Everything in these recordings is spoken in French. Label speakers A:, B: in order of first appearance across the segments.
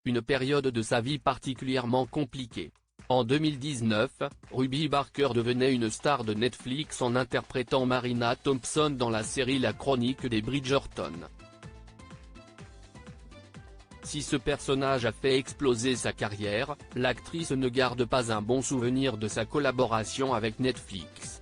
A: une période de sa vie particulièrement compliquée. En 2019, Ruby Barker devenait une star de Netflix en interprétant Marina Thompson dans la série La Chronique des Bridgerton. Si ce personnage a fait exploser sa carrière, l'actrice ne garde pas un bon souvenir de sa collaboration avec Netflix.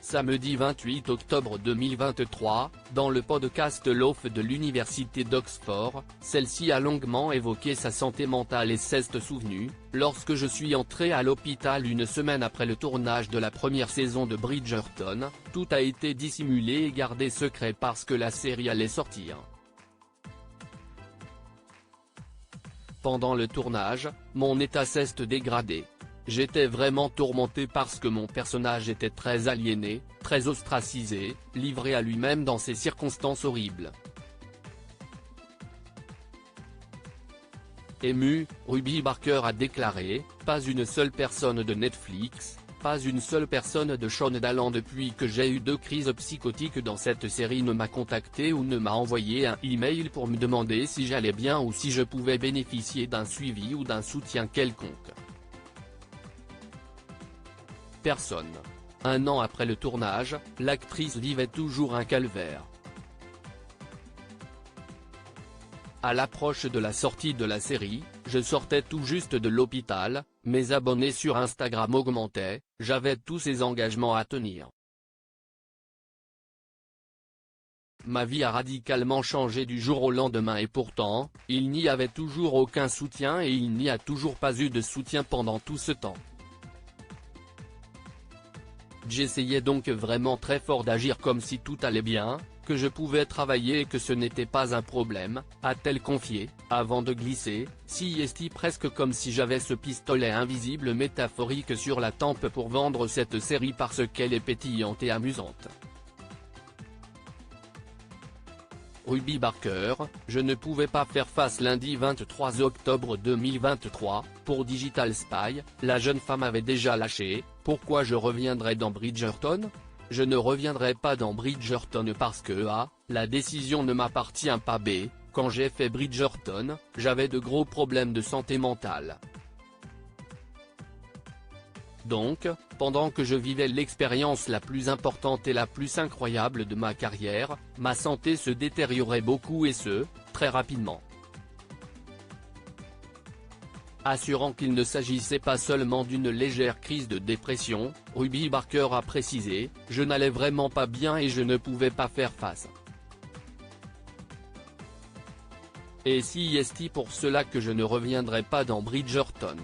A: Samedi 28 octobre 2023, dans le podcast Loft de l'université d'Oxford, celle-ci a longuement évoqué sa santé mentale et s'est souvenue: lorsque je suis entrée à l'hôpital une semaine après le tournage de la première saison de Bridgerton, tout a été dissimulé et gardé secret parce que la série allait sortir. Pendant le tournage, mon état s'est dégradé. J'étais vraiment tourmentée parce que mon personnage était très aliéné, très ostracisé, livré à lui-même dans ces circonstances horribles. Émue, Ruby Barker a déclaré: pas une seule personne de Netflix, pas une seule personne de Shondaland depuis que j'ai eu 2 crises psychotiques dans cette série ne m'a contacté ou ne m'a envoyé un email pour me demander si j'allais bien ou si je pouvais bénéficier d'un suivi ou d'un soutien quelconque. Personne. Un an après le tournage, l'actrice vivait toujours un calvaire. À l'approche de la sortie de la série, je sortais tout juste de l'hôpital, mes abonnés sur Instagram augmentaient, j'avais tous ces engagements à tenir. Ma vie a radicalement changé du jour au lendemain et pourtant, il n'y avait toujours aucun soutien et il n'y a toujours pas eu de soutien pendant tout ce temps. J'essayais donc vraiment très fort d'agir comme si tout allait bien, que je pouvais travailler et que ce n'était pas un problème, a-t-elle confié, avant de glisser, CST presque comme si j'avais ce pistolet invisible métaphorique sur la tempe pour vendre cette série parce qu'elle est pétillante et amusante. Ruby Barker: je ne pouvais pas faire face. Lundi 23 octobre 2023, pour Digital Spy, la jeune femme avait déjà lâché: pourquoi je reviendrai dans Bridgerton? Je ne reviendrai pas dans Bridgerton parce que A, la décision ne m'appartient pas, B, quand j'ai fait Bridgerton, j'avais de gros problèmes de santé mentale. Donc, pendant que je vivais l'expérience la plus importante et la plus incroyable de ma carrière, ma santé se détériorait beaucoup et ce, très rapidement. Assurant qu'il ne s'agissait pas seulement d'une légère crise de dépression, Ruby Barker a précisé: je n'allais vraiment pas bien et je ne pouvais pas faire face. Et si est pour cela que je ne reviendrai pas dans Bridgerton.